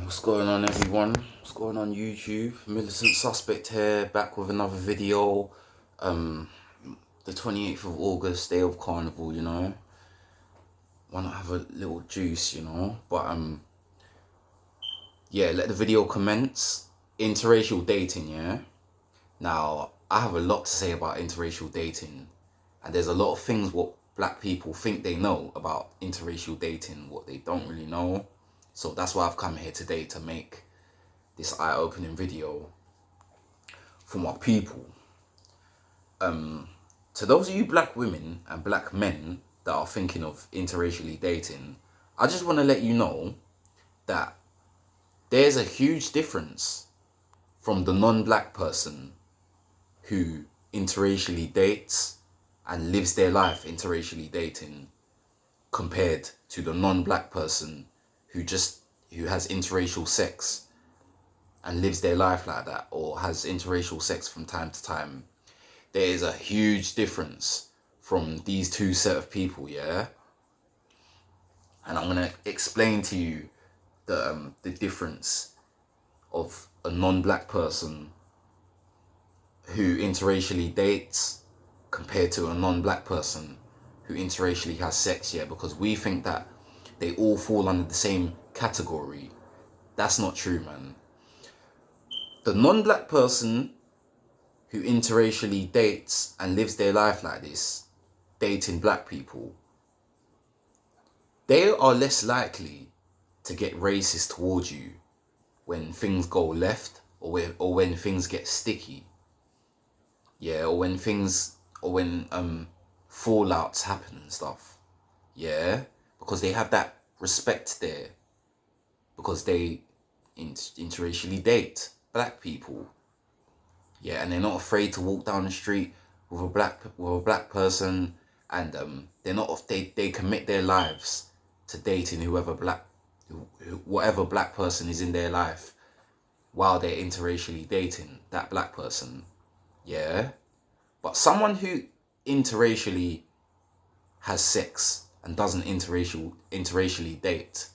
What's going on, everyone? What's going on, YouTube? Millicent Suspect here, back with another video. The 28th of August, day of carnival, you know. Why not have a little juice, you know? But yeah, let the video commence. Interracial dating, yeah. Now, I have a lot to say about interracial dating, and there's a lot of things what black people think they know about interracial dating, what they don't really know. So that's why I've come here today to make this eye-opening video for my people. To those of you black women and black men that are thinking of interracially dating, I just want to let you know that there's a huge difference from the non-black person who interracially dates and lives their life interracially dating compared to the non-black person who has interracial sex and lives their life like that, or has interracial sex from time to time. There is a huge difference from these two set of people, yeah? And I'm gonna explain to you the difference of a non-black person who interracially dates compared to a non-black person who interracially has sex, yeah? Because we think that they all fall under the same category. That's not true, man. The non-black person who interracially dates and lives their life like this, dating black people, they are less likely to get racist towards you when things go left, or when things get sticky. Yeah, or when fallouts happen and stuff. Yeah, because they have that respect there, because they interracially date black people. Yeah, and they're not afraid to walk down the street with a black person, and they commit their lives to dating whatever black person is in their life while they're interracially dating that black person. Yeah, but someone who interracially has sex and doesn't interracially date,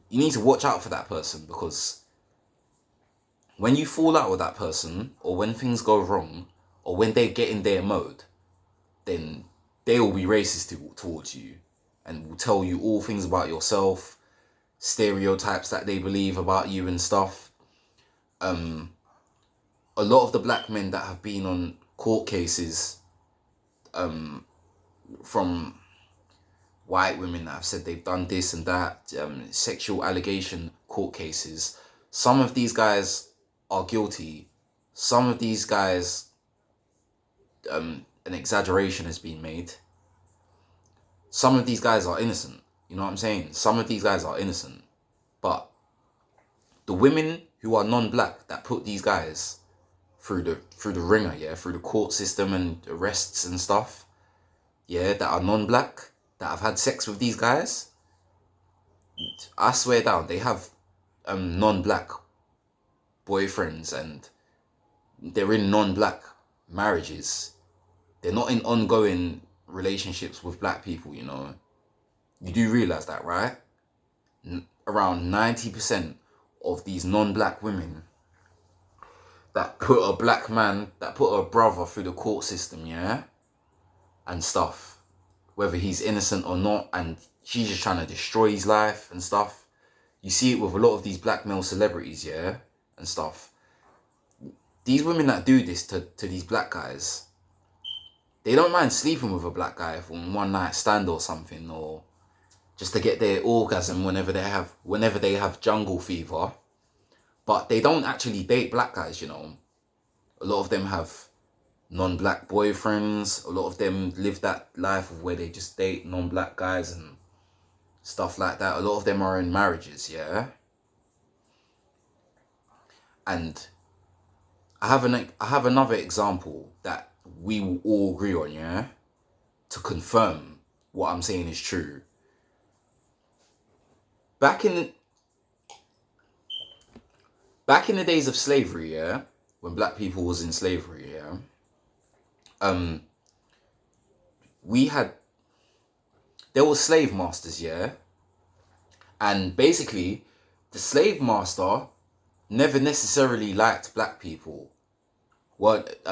you need to watch out for that person, because when you fall out with that person, or when things go wrong, or when they get in their mode, then they will be racist towards you and will tell you all things about yourself, stereotypes that they believe about you and stuff. A lot of the black men that have been on court cases from white women that have said they've done this and that, sexual allegation court cases, some of these guys are guilty. Some of these guys, an exaggeration has been made. Some of these guys are innocent. You know what I'm saying? Some of these guys are innocent. But the women who are non-black that put these guys through the ringer, yeah, through the court system and arrests and stuff, yeah, that are non-black, that have had sex with these guys, I swear down, they have non-black boyfriends, and they're in non-black marriages. They're not in ongoing relationships with black people, you know. You do realize that, right? Around 90% of these non-black women that put a brother through the court system, yeah, and stuff, whether he's innocent or not, and she's just trying to destroy his life and stuff. You see it with a lot of these black male celebrities, yeah, and stuff. These women that do this to these black guys, they don't mind sleeping with a black guy for one night stand or something, or just to get their orgasm whenever they have jungle fever. But they don't actually date black guys, you know. A lot of them have non-black boyfriends. A lot of them live that life of where they just date non-black guys and stuff like that. A lot of them are in marriages, yeah. And I have another example that we will all agree on, yeah, to confirm what I'm saying is true. Back in the days of slavery, yeah, when black people was in slavery, yeah, there were slave masters, yeah, and basically the slave master never necessarily liked black people. What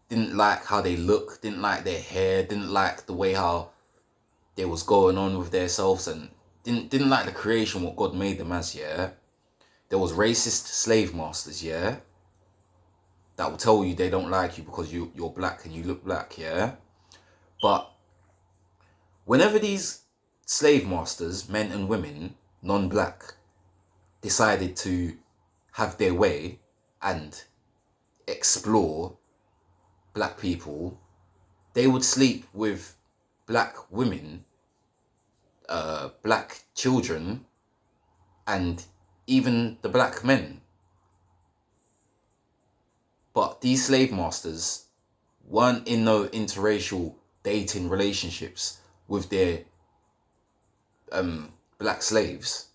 didn't like how they look, didn't like their hair, didn't like the way how they was going on with themselves, and didn't like the creation what God made them as. Yeah, there was racist slave masters. Yeah, that will tell you they don't like you because you're black and you look black. Yeah, but whenever these slave masters, men and women, non-black, decided to have their way and explore black people, they would sleep with black women, black children, and even the black men. But these slave masters weren't in no interracial dating relationships with their black slaves,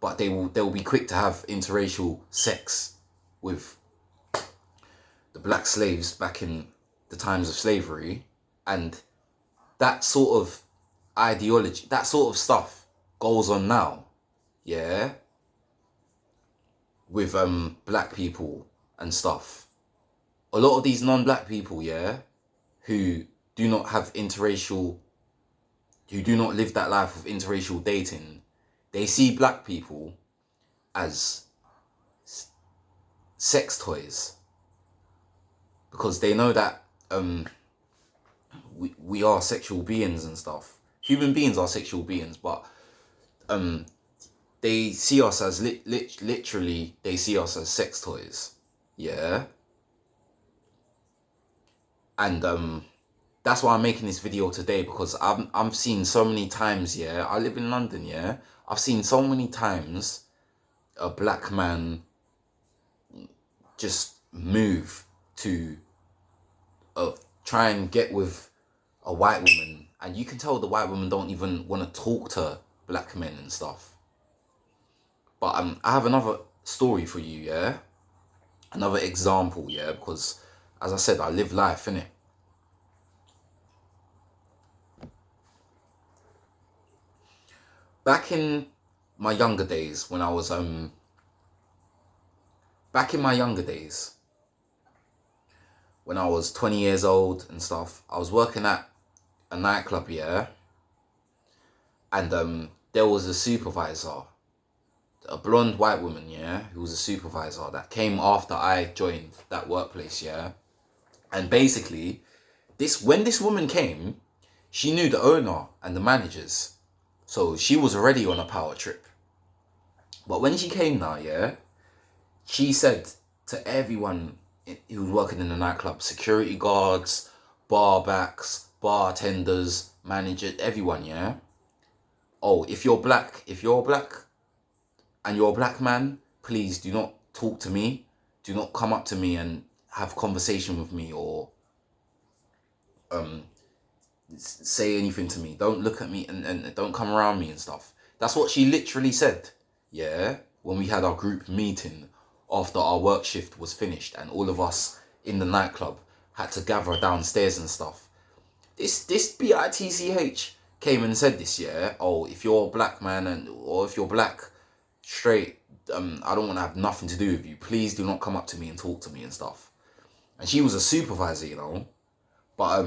but they'll be quick to have interracial sex with the black slaves back in the times of slavery. And that sort of ideology, that sort of stuff goes on now, yeah, with black people and stuff. A lot of these non-black people, yeah, who do not have interracial, who do not live that life of interracial dating, they see black people as sex toys, because they know that we are sexual beings and stuff. Human beings are sexual beings, but they see us as literally, they see us as sex toys, yeah. And that's why I'm making this video today, because I'm seeing so many times, yeah. I live in London, yeah. I've seen so many times a black man just move to try and get with a white woman, and you can tell the white women don't even want to talk to black men and stuff. But I have another story for you, yeah, another example, yeah, because as I said, I live life, innit? Back in my younger days, when I was back in my younger days, when I was 20 years old and stuff, I was working at a nightclub, yeah, and there was a supervisor, a blonde white woman, yeah, who was a supervisor that came after I joined that workplace, yeah. And basically, when this woman came, she knew the owner and the managers, so she was already on a power trip. But when she came now, yeah, she said to everyone who was working in the nightclub, security guards, bar backs, bartenders, managers, everyone, yeah, oh, if you're black and you're a black man, please do not talk to me. Do not come up to me and have conversation with me, or say anything to me. Don't look at me and don't come around me and stuff. That's what she literally said, yeah, when we had our group meeting after our work shift was finished and all of us in the nightclub had to gather downstairs and stuff. This bitch came and said this, yeah, oh, if you're a black man or if you're black, straight, I don't want to have nothing to do with you. Please do not come up to me and talk to me and stuff. And she was a supervisor, you know. But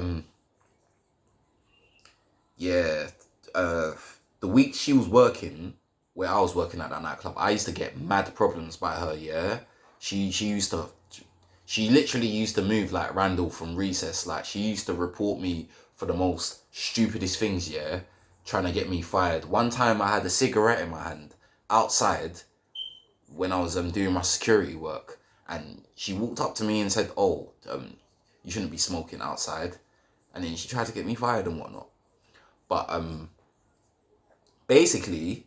yeah, the week she was working, where I was working at that nightclub, I used to get mad problems by her, yeah. She literally used to move like Randall from Recess. Like, she used to report me for the most stupidest things, yeah, trying to get me fired. One time I had a cigarette in my hand outside when I was doing my security work, and she walked up to me and said, oh, you shouldn't be smoking outside. And then she tried to get me fired and whatnot. But basically,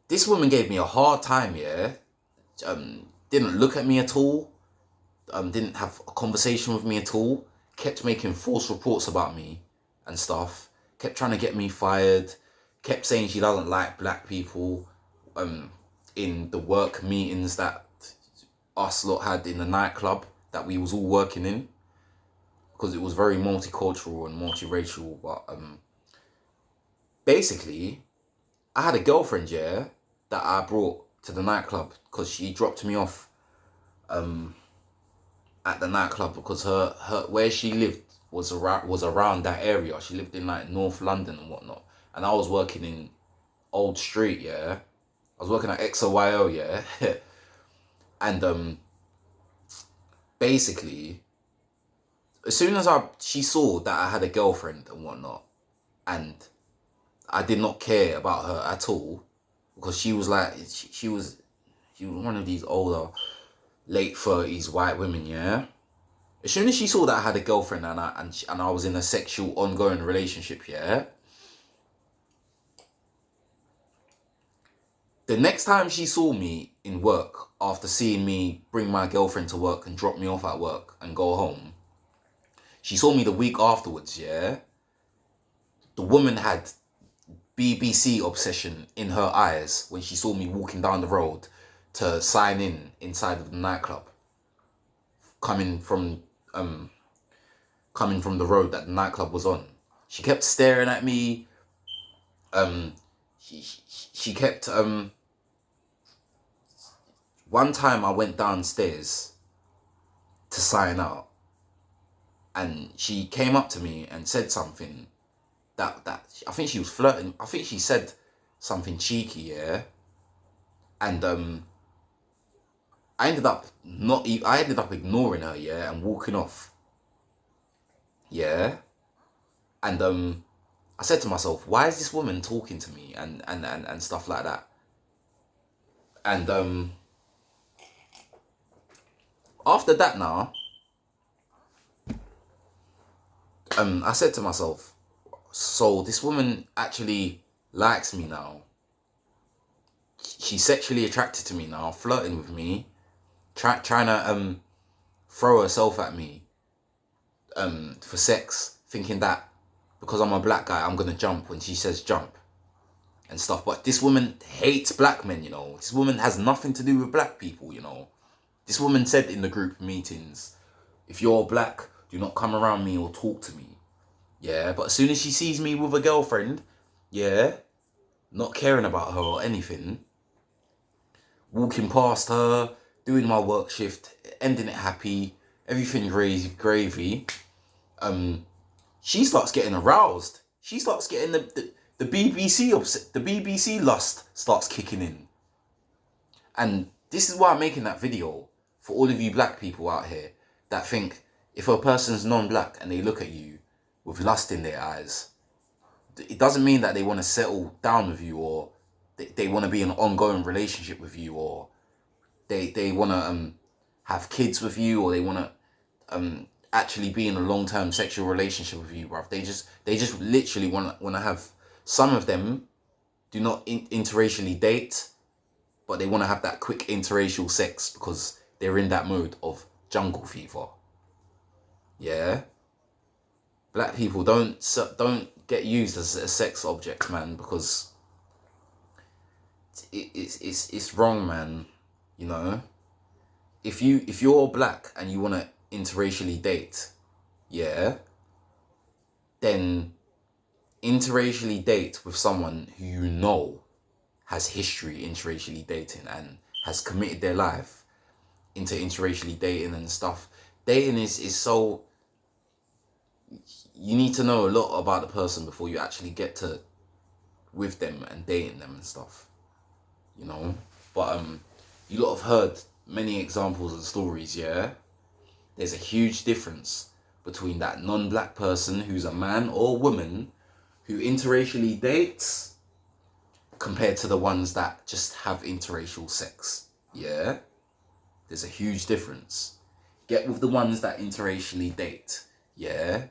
this woman gave me a hard time, yeah. Didn't look at me at all. Didn't have a conversation with me at all. Kept making false reports about me and stuff. Kept trying to get me fired. Kept saying she doesn't like black people. In the work meetings that us lot had in the nightclub that we was all working in, because it was very multicultural and multiracial. But basically, I had a girlfriend, yeah, that I brought to the nightclub because she dropped me off um at the nightclub because her where she lived was around that area. She lived in like North London and whatnot. And I was working in Old Street, yeah. I was working at XOYO, yeah. And basically, as soon as she saw that I had a girlfriend and whatnot, and I did not care about her at all, because she was like she was one of these older late 30s white women, yeah. As soon as she saw that I had a girlfriend and I was in a sexual ongoing relationship, yeah. The next time she saw me in work after seeing me bring my girlfriend to work and drop me off at work and go home, she saw me the week afterwards, yeah. The woman had BBC obsession in her eyes when she saw me walking down the road to sign in inside of the nightclub, coming from um coming from the road that the nightclub was on. She kept staring at me. Um, she kept One time I went downstairs to sign out, and she came up to me and said something that I think she was flirting. I think she said something cheeky, yeah. And I ended up ignoring her, yeah, and walking off, yeah. And I said to myself, why is this woman talking to me and stuff like that? And after that now, I said to myself, so this woman actually likes me now. She's sexually attracted to me now, flirting with me, trying to throw herself at me for sex, thinking that because I'm a black guy, I'm gonna jump when she says jump and stuff. But this woman hates black men, you know. This woman has nothing to do with black people, you know. This woman said in the group meetings, if you're black, do not come around me or talk to me. Yeah, but as soon as she sees me with a girlfriend, yeah, not caring about her or anything, walking past her, doing my work shift, ending it happy, everything gravy, she starts getting aroused. She starts getting the BBC upset, the BBC lust starts kicking in. And this is why I'm making that video for all of you black people out here that think if a person's non-black and they look at you with lust in their eyes, it doesn't mean that they want to settle down with you, or they want to be in an ongoing relationship with you, or they want to have kids with you, or they want to actually be in a long-term sexual relationship with you, bruv. They just literally want to have. Some of them do not interracially date, but they want to have that quick interracial sex because they're in that mode of jungle fever. Yeah. Black people don't get used as a sex object, man, because it's wrong, man. You know, if you're black and you want to interracially date, yeah, then interracially date with someone who you know has history interracially dating and has committed their life into interracially dating and stuff. Dating is so, you need to know a lot about the person before you actually get to with them and dating them and stuff, you know. But you lot have heard many examples and stories, yeah. There's a huge difference between that non-black person who's a man or woman who interracially dates compared to the ones that just have interracial sex, yeah. There's a huge difference. Get with the ones that interracially date, yeah.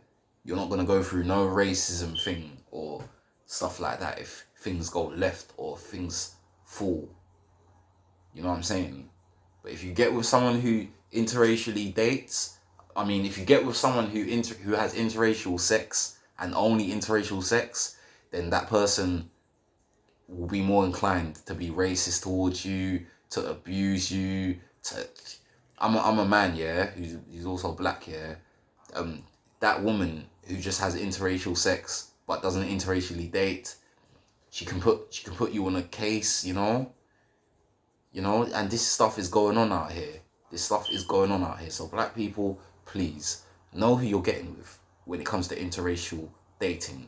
You're not going to go through no racism thing or stuff like that if things go left or things fall. You know what I'm saying? But if you get with someone who interracially dates, if you get with someone who has interracial sex and only interracial sex, then that person will be more inclined to be racist towards you, to abuse you. I'm a man, yeah, who's also black, yeah. That woman who just has interracial sex but doesn't interracially date, She can put you on a case, and this stuff is going on out here. This stuff is going on out here. So black people, please know who you're getting with when it comes to interracial dating.